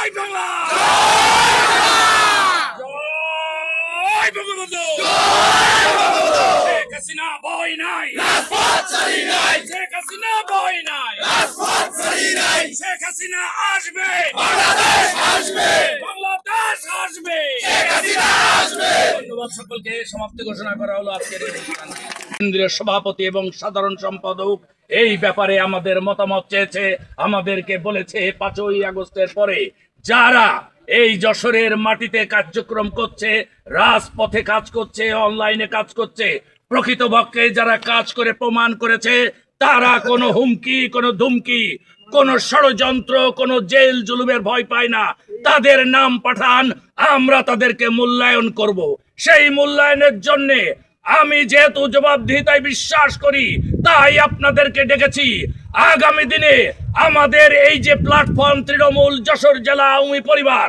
জয় বাংলা, জয় বঙ্গবন্ধু, শেখ হাসিনা ভয় নাই, শেখ হাসিনা ভয় নাই, শেখ হাসিনা আসবে, বাংলাদেশ আসবে। ধন্যবাদ সকলকে। সমাপ্তি ঘোষণা করা হলো আজকের কেন্দ্রীয় সভাপতি এবং সাধারণ সম্পাদক এই ব্যাপারে আমাদের মতামত চেয়েছে, আমাদেরকে বলেছে 5ই আগস্টের পরে যারা এই যশোরের মাটিতে কার্যক্রম করছে, রাজপথে কাজ করছে, অনলাইনে কাজ করছে, প্রকৃতপক্ষে যারা কাজ করে প্রমাণ করেছে তারা কোনো হুমকি, কোনো ধুমকি, কোন ষড়যন্ত্র, কোন জেল জুলুমের ভয় পায় না। তাদের নাম পাঠান, আমরা তাদেরকে মূল্যায়ন করব। সেই মূল্যায়নের জন্য আমি যেহেতু জবাবদিহিতায় বিশ্বাস করি তাই আপনাদেরকে ডেকেছি। আগামী দিনে আমাদের এই যে প্ল্যাটফর্ম তৃণমূল যশোর জেলা আওয়ামী পরিবার,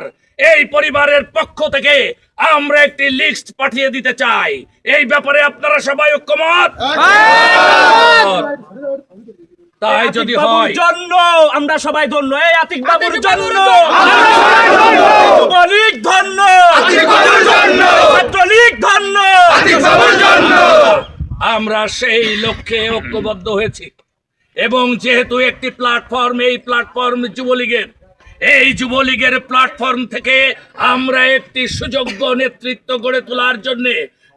এই পরিবারের পক্ষ থেকে আমরা একটি লিস্ট পাঠিয়ে দিতে চাই। এই ব্যাপারে আপনারা সবাই ঐক্যমত? তাই যদি হয় জন্য আমরা সবাই ধন্য, এই আতিক বাবুর জন্য অনেক ধন্য, ধন্য আমরা সেই লক্ষ্যে ঐক্যবদ্ধ হয়েছি। এবং যেহেতু একটি প্ল্যাটফর্ম, এই প্ল্যাটফর্ম যুবলীগের, এই যুবলীগের প্ল্যাটফর্ম থেকে আমরা একটি সুযোগ্য নেতৃত্ব গড়ে তোলার জন্য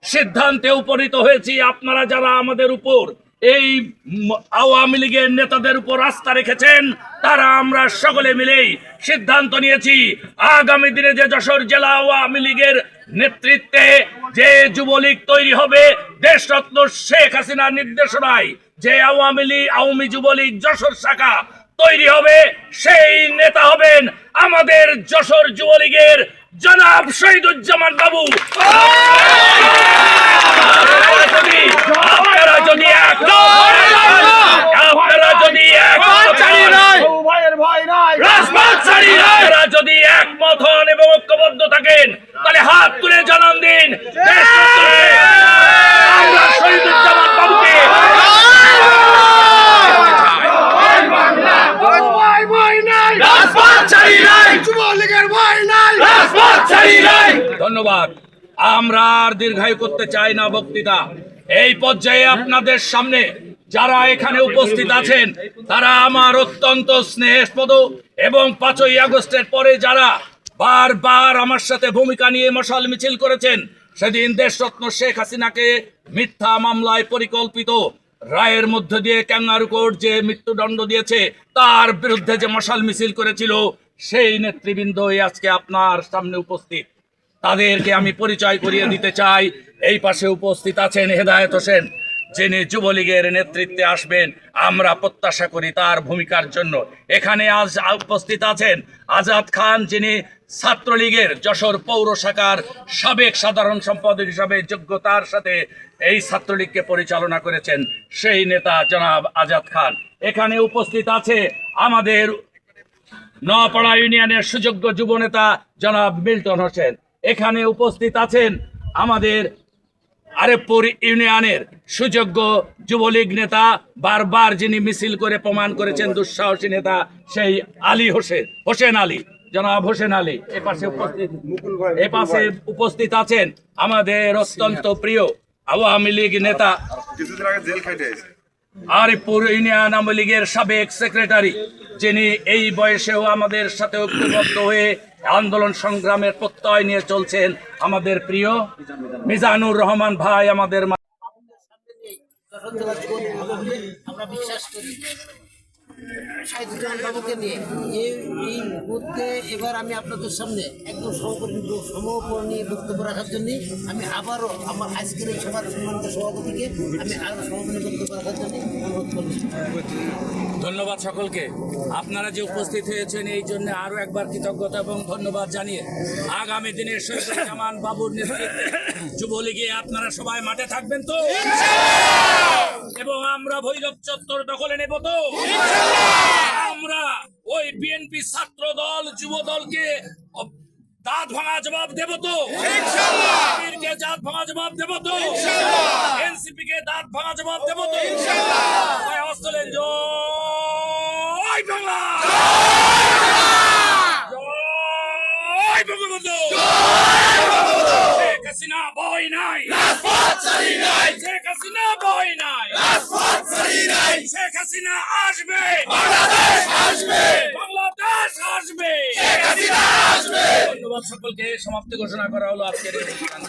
সিদ্ধান্তে উপনীত হয়েছি। আপনারা যারা আমাদের উপর, এই আওয়ামী লীগের নেতাদের উপর আস্থা রেখেছেন, তারা আমরা সকলে মিলেই সিদ্ধান্ত নিয়েছি আগামী দিনে যে যশোর জেলা আওয়ামী লীগের নেতৃত্বে যে যুবলীগ তৈরি হবে, দেশরত্ন শেখ হাসিনার নির্দেশনায় যে আওয়ামী যুবলীগ যশোর শাখা তৈরি হবে, সেই নেতা হবেন আমাদের যশোর যুবলীগের জনাব শহীদুজ্জামান বাবু। আপনারা যদি একমত হন এবং ঐক্যবদ্ধ থাকেন, তাহলে হাত তুলে জানান দিন আমরা শহীদুজ্জামান বাবুকে ধন্যবাদ। আমরা আর দীর্ঘায়ু করতে চাই না বক্তৃতা। এই পর্যায়ে আপনাদের সামনে যারা এখানে উপস্থিত আছেন তারা আমার অত্যন্ত স্নেহস্পদ, এবং 5ই আগস্টের পরে যারা বারবার আমার সাথে ভূমিকা নিয়ে মশাল মিছিল করেছেন, সেদিন দেশরত্ন শেখ হাসিনাকে মিথ্যা মামলায় পরিকল্পিত রায়ের মধ্য দিয়ে ক্যাঙ্গারু কোর্ট যে মৃত্যুদণ্ড দিয়েছে তার বিরুদ্ধে যে মশাল মিছিল করেছিল, সেই নেতৃবৃন্দই আজকে আপনার সামনে উপস্থিত। তাদেরকে আমি পরিচয় করিয়ে দিতে চাই। এই পাশে উপস্থিত আছেন হেদায়েত হোসেন, যিনি যুবলীগের নেতৃত্বে আসবেন, আমরা প্রত্যাশা করি তার ভূমিকার জন্য। এখানে আজ উপস্থিত আছেন আজাদ খান, যিনি ছাত্রলীগের যশোর পৌর শাখার সাবেক সাধারণ সম্পাদক হিসাবে যোগ্যতার সাথে এই ছাত্রলীগকে পরিচালনা করেছেন, সেই নেতা জনাব আজাদ খান। এখানে উপস্থিত আছে আমাদের নোয়াপাড়া ইউনিয়নের সুযোগ্য যুবনেতা জনাব মিল্টন হোসেন। এখানে উপস্থিত আছেন আমাদের আরেকপুর ইউনিয়নের সুযোগ্য যুবলীগ নেতা, বারবার যিনি মিছিল করে প্রমাণ করেছেন দুঃসাহসী নেতা, সেই হোসেন আলী, জনাব হোসেন আলী। এপাশে উপস্থিত আছেন আমাদের অত্যন্ত প্রিয় আওয়ামী লীগ নেতা, আরিফপুর ইউনিয়ন আওয়ামী লীগের সাবেক সেক্রেটারি, যিনি এই বয়সেও আমাদের সাথে ঐক্যবদ্ধ হয়ে আন্দোলন সংগ্রামের প্রত্যয় নিয়ে চলছেন, আমাদের প্রিয় মিজানুর রহমান ভাই। আমাদের আমরা বিশ্বাস করি শহীদুজ্জামান বাবুকে নিয়ে এই মুহূর্তে এবার আমি আপনাদের সামনে একদম সমপরিণীয় বক্তব্য রাখার জন্য আমি আবারও আমার আজকের এই সভার সম্মানিত সভাপতিকে আমি আরও সমপরিণীয় বক্তব্য রাখার জন্য অনুরোধ করছি। ধন্যবাদ সকলকে। আপনারা যে উপস্থিত হয়েছেন এই জন্য আরো একবার কৃতজ্ঞতা এবং ধন্যবাদ জানিয়ে আগামী দিনে শহীদুজ্জামান বাবুর নেতৃত্বে যুবলীগে আপনারা সবাই মাঠে থাকবেন তো, এবং আমরা ভৈরব চত্বর দখলে নেব তো, আমরা ওই বিএনপি ছাত্র দল যুব দলকে দাঁত ভাঙা জবাব দেব তো, কে দাঁত ভাঙা জবাব দেব তো, এনসিপি কে দাঁত ভাঙা জবাব দেব তো। হস্তলেন জয় বাংলা, জয় জয় বঙ্গবন্ধু শেখ হাসিনা ভয় নাই শেখ হাসিনা ভয় নাই শেখ হাসিনা আসবে বাংলাদেশ আসবে ধন্যবাদ সকলকে। সমাপ্তি ঘোষণা করা হলো আজকের এই অনুষ্ঠান।